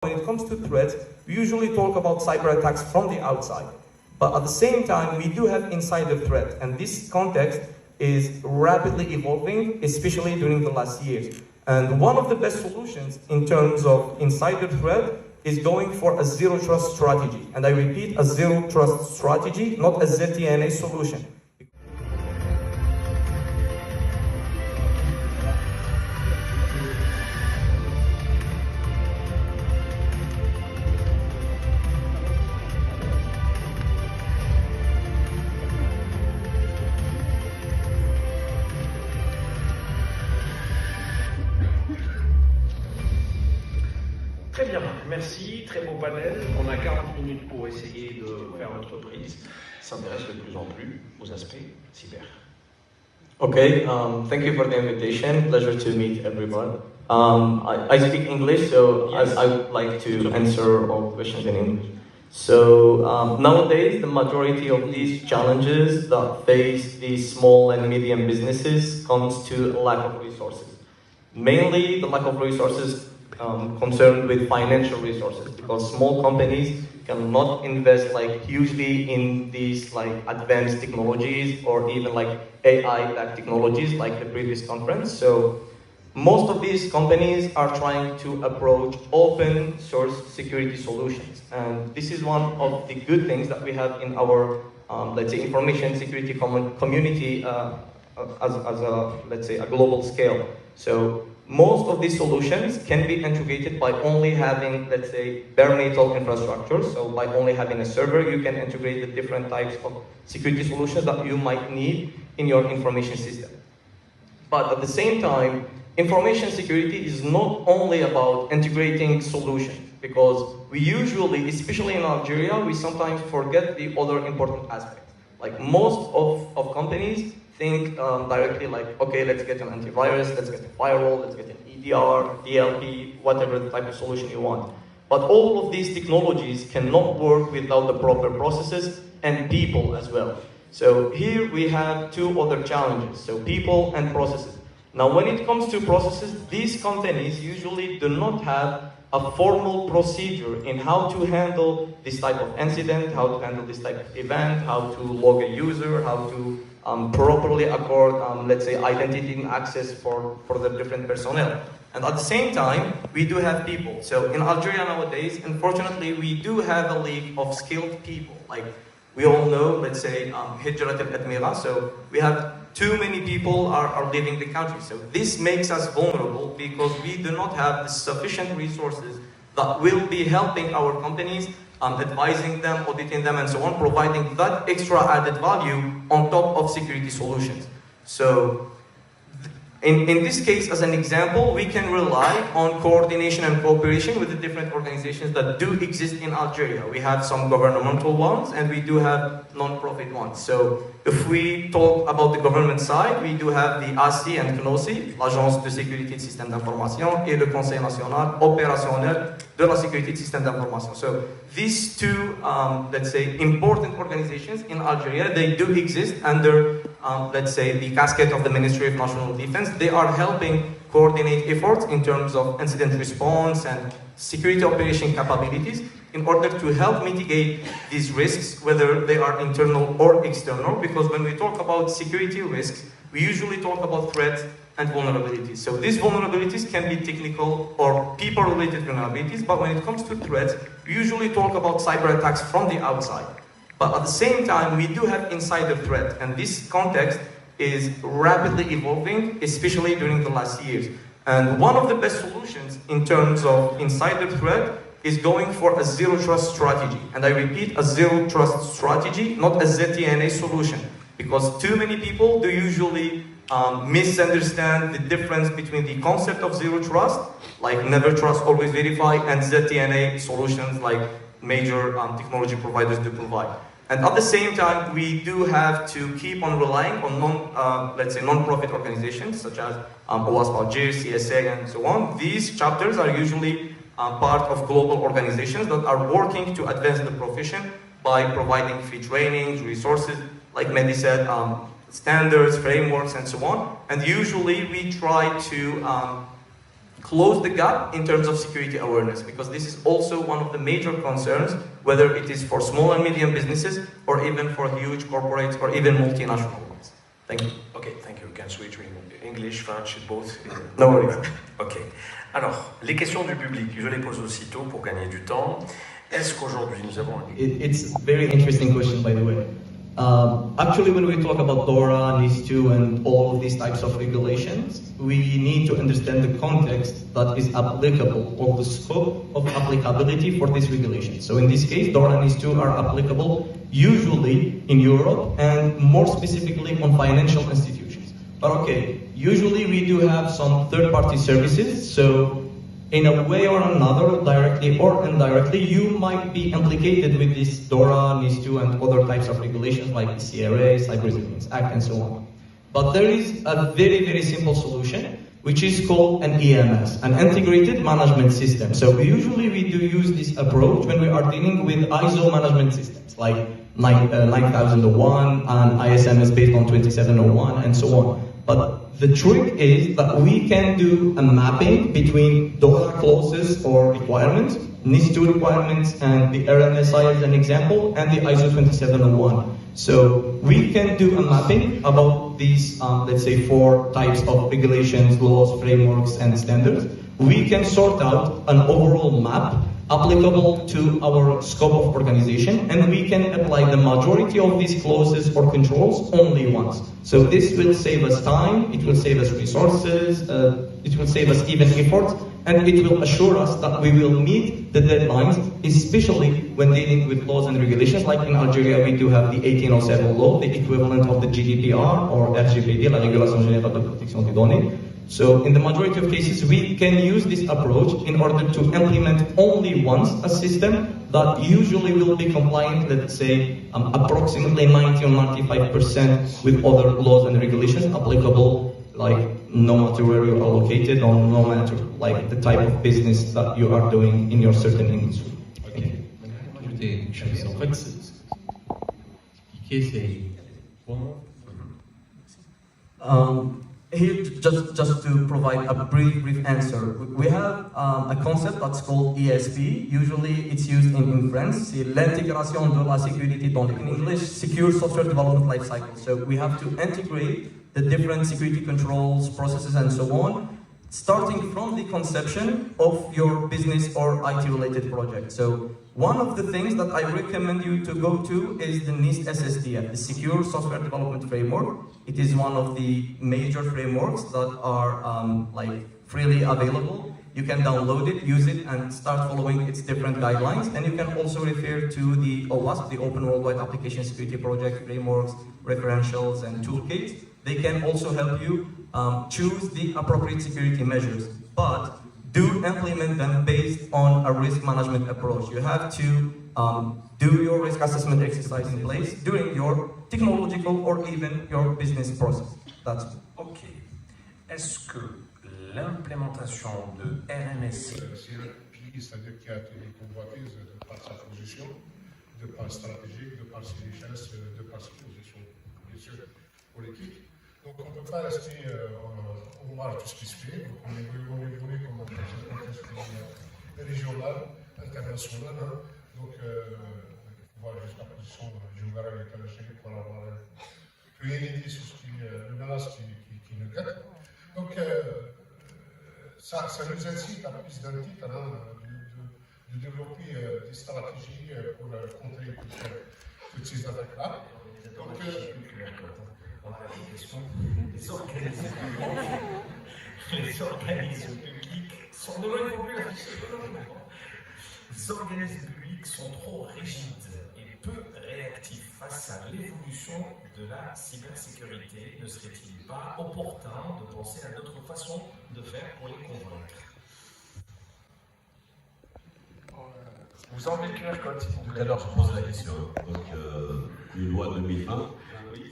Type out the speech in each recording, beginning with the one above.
When it comes to threats, we usually talk about cyber attacks from the outside. But at the same time, we do have insider threat. And this context is rapidly evolving, especially during the last years. And one of the best solutions in terms of insider threat is going for a zero trust strategy. And I repeat, a zero trust strategy, not a ZTNA solution. Très bien, merci, très beau panel. On a 40 minutes pour essayer de faire l'entreprise. S'intéresse de plus en plus aux aspects cyber. Okay, thank you for the invitation. Pleasure to meet everyone. I speak English, so yes. I would like to answer all questions in English. So nowadays, the majority of these challenges that face these small and medium businesses comes to a lack of resources. Mainly, the lack of resources concerned with financial resources, because small companies cannot invest hugely in these advanced technologies or even AI-backed technologies like the previous conference. So most of these companies are trying to approach open source security solutions, and this is one of the good things that we have in our let's say information security community as a let's say a global scale. So most of these solutions can be integrated by only having, let's say, bare metal infrastructure. So by only having a server, you can integrate the different types of security solutions that you might need in your information system. But at the same time, information security is not only about integrating solutions, because we usually, especially in Algeria, we sometimes forget the other important aspects. Like most of companies think directly okay, let's get an antivirus, let's get a firewall, let's get an EDR, DLP, whatever the type of solution you want. But all of these technologies cannot work without the proper processes and people as well. So here we have two other challenges, so people and processes. Now when it comes to processes, these companies usually do not have a formal procedure in how to handle this type of incident, how to handle this type of event, how to log a user, how to properly accord, let's say, identity and access for the different personnel. And at the same time, we do have people. So in Algeria nowadays, unfortunately, we do have a league of skilled people. Like we all know, let's say, Hijrat al-Admira. So we have too many people are leaving the country. So this makes us vulnerable because we do not have the sufficient resources that will be helping our companies, advising them, auditing them, and so on, providing that extra added value on top of security solutions. So in this case, as an example, we can rely on coordination and cooperation with the different organizations that do exist in Algeria. We have some governmental ones and we do have non-profit ones. So if we talk about the government side, we do have the ASI and CNOSI, l'Agence de sécurité de système d'information, et le Conseil national opérationnel de la sécurité de système d'information. So these two, let's say, important organizations in Algeria, they do exist under, let's say, the casket of the Ministry of National Defense. They are helping coordinate efforts in terms of incident response and security operation capabilities in order to help mitigate these risks, whether they are internal or external, because when we talk about security risks, we usually talk about threats and vulnerabilities. So these vulnerabilities can be technical or people-related vulnerabilities, but when it comes to threats, we usually talk about cyber attacks from the outside. But at the same time, we do have insider threat, and this context is rapidly evolving, especially during the last years. And one of the best solutions in terms of insider threat is going for a zero trust strategy. And I repeat, a zero trust strategy, not a ZTNA solution, because too many people do usually misunderstand the difference between the concept of zero trust, like never trust, always verify, and ZTNA solutions like major technology providers do provide. And at the same time, we do have to keep on relying on let's say, non-profit organizations such as OWASP Algiers, CSA, and so on. These chapters are usually part of global organizations that are working to advance the profession by providing free trainings, resources, like Mehdi said, standards, frameworks, and so on. And usually we try to close the gap in terms of security awareness, because this is also one of the major concerns, whether it is for small and medium businesses or even for huge corporates or even multinational ones. Thank you. Okay, thank you. We can switch to English, French, both. No worries. Ok. Alors, les questions du public, je les pose aussitôt pour gagner du temps. Est-ce qu'aujourd'hui nous avons un... It's a very interesting question, by the way. Actually, when we talk about DORA, NIST and all of these types of regulations, we need to understand the context that is applicable or the scope of applicability for these regulations. So in this case, DORA and NIST are applicable usually in Europe and more specifically on financial institutions. But okay, usually we do have some third-party services, so in a way or another, directly or indirectly, you might be implicated with this DORA, NIST, and other types of regulations like the CRA, Cybersecurity Act, and so on. But there is a very, very simple solution, which is called an EMS, an Integrated Management System. So usually we do use this approach when we are dealing with ISO management systems, like 9001 and ISMS based on 2701 and so on. But the trick is that we can do a mapping between DORA clauses or requirements, NIST requirements, and the RMSI as an example, and the ISO 2701. So we can do a mapping about these, let's say, 4 types of regulations, laws, frameworks, and standards. We can sort out an overall map applicable to our scope of organization, and we can apply the majority of these clauses or controls only once. So this will save us time, it will save us resources, it will save us even effort, and it will assure us that we will meet the deadlines, especially when dealing with laws and regulations. Like in Algeria, we do have the 1807 law, the equivalent of the GDPR or RGPD, la Régulation Générale de Protection des Données. So in the majority of cases, we can use this approach in order to implement only once a system that usually will be compliant, let's say, approximately 90 or 95% with other laws and regulations applicable, like no matter where you are located or no matter like the type of business that you are doing in your certain industry. En fait, expliquer, Here, just to provide a brief answer, we have a concept that's called ESP. Usually it's used in France. C'est l'intégration de la sécurité dans in English, Secure Software Development Lifecycle. So we have to integrate the different security controls, processes, and so on, starting from the conception of your business or IT-related project. So one of the things that I recommend you to go to is the NIST SSDF, the Secure Software Development Framework. It is one of the major frameworks that are like freely available. You can download it, use it, and start following its different guidelines. And you can also refer to the OWASP, the Open Worldwide Application Security Project frameworks, referentials, and toolkits. They can also help you choose the appropriate security measures, but do implement them based on a risk management approach. You have to do your risk assessment exercise in place during your technological or even your business process. That's it. Ok. Est-ce que l'implémentation de RMSI... C'est-à-dire qui a été convoitise de par sa position, de par stratégique, de par ses richesses, de par sa position, bien sûr, politique. Donc on ne peut pas rester au marge de ce qui se fait, donc on évolue comme un contexte régional, international, hein. Donc voir jusqu'à la position géographique avec l'Algérie pour avoir une idée sur ce qui menace qui nous guette. Donc ça nous incite à plus d'un titre de développer des stratégies pour contrer toutes ces attaques-là. Donc on a des questions. Les organismes publics sont de loin plus les organismes publics sont trop rigides et peu réactifs face à l'évolution de la cybersécurité. Ne serait-il pas opportun de penser à d'autres façons de faire pour les convaincre? Vous semblez clair quand tout à l'heure je pose la question. Donc une loi 2020,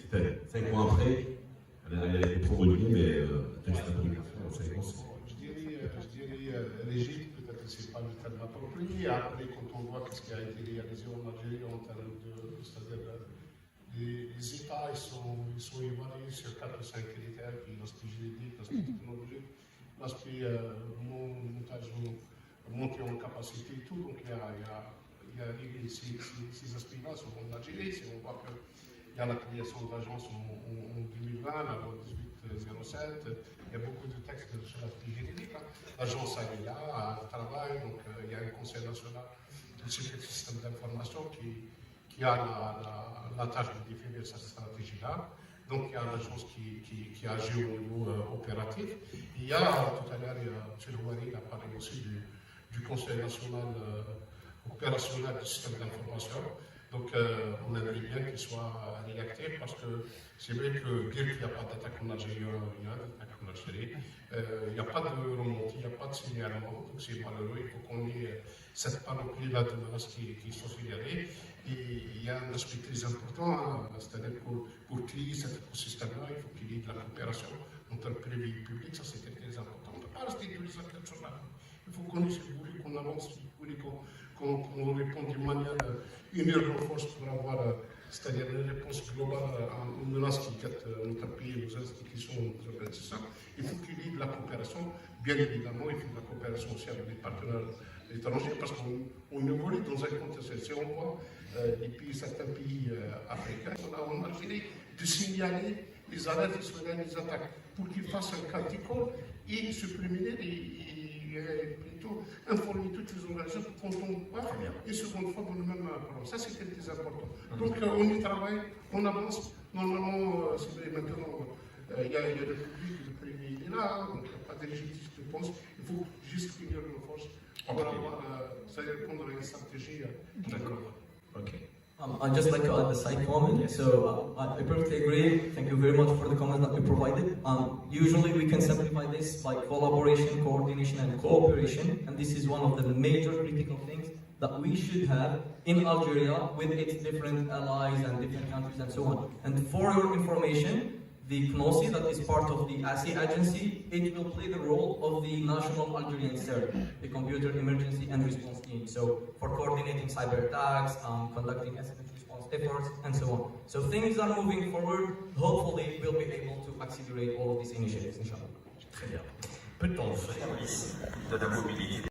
c'était 5 ans après, elle a été promulguée, mais texte d'application, on sait quoi c'est. Je dirais rigide, peut-être que ce n'est pas le terme approprié. Après, quand on voit ce qui a été réalisé en Algérie en termes de, c'est-à-dire les États, ils sont évalués sur 4 ou 5 critères, puis l'aspect juridique, l'aspect technologique l'aspect montage, montée en capacité et tout. Donc il y a ces aspects-là sont en Algérie. Si on voit qu'il y a la création de l'agence en 2020, la loi 1807, il y a beaucoup de textes sur l'aspect juridique. L'agence est là, elle travaille, donc il y a un conseil national de sécurité système d'information qui a la tâche de définir cette stratégie-là. Donc il y a l'agence qui agit au niveau opératif. Il y a, tout à l'heure, M. Elhouari a parlé aussi du conseil national opérationnel du système d'information. Donc on aimerait bien qu'il soit réactif parce que c'est vrai que dire qu'il n'y a pas d'attaque en Algérie, il y a d'attaque en Algérie. Il n'y a pas de remontée, il n'y a pas de signalement, donc c'est malheureux. Il faut qu'on ait cette panoplie-là de menaces qui sont signalées. Et il y a un aspect très important, c'est-à-dire pour créer cet écosystème-là, il faut qu'il y ait de la coopération entre le privé et le public, ça c'est très important. On ne peut pas rester tous les acteurs sur la ligne. Il faut qu'on ait, qu'on avance, qu'on réponde d'une manière unie force pour avoir, c'est-à-dire une réponse globale à une menace qui guette notre pays, nos institutions, nos organisations. Il faut qu'il y ait de la coopération, bien évidemment, il faut de la coopération aussi avec les partenaires étrangers, parce qu'on évolue dans un contexte. Si on voit certains pays africains, on a en Algérie de signaler les alertes israéliennes, les attaques, pour qu'ils fassent un cantico et se prémunir et plutôt informer toutes les organisations pour qu'on ne tombe pas une seconde fois dans le même problème. Ça, c'est très important. Donc, on y travaille, on avance. Normalement, maintenant, il y a le public, le privé, il est là, donc il n'y a pas de légitimité, je pense. Il faut juste unir nos forces pour avoir, ça répondre à une stratégie. D'accord. Ok. I'd just like to add a side comment. So I perfectly agree. Thank you very much for the comments that you provided. Usually we can simplify this by collaboration, coordination, and cooperation. And this is one of the major critical things that we should have in Algeria with its different allies and different countries and so on. And for your information, the CNOSI, that is part of the ASI agency, it will play the role of the National Algerian CERT, the Computer Emergency and Response Team. So for coordinating cyber attacks, conducting incident response efforts, and so on. So things are moving forward. Hopefully, we'll be able to accelerate all of these initiatives, inshallah. Très bien. Peut-on faire de la mobilité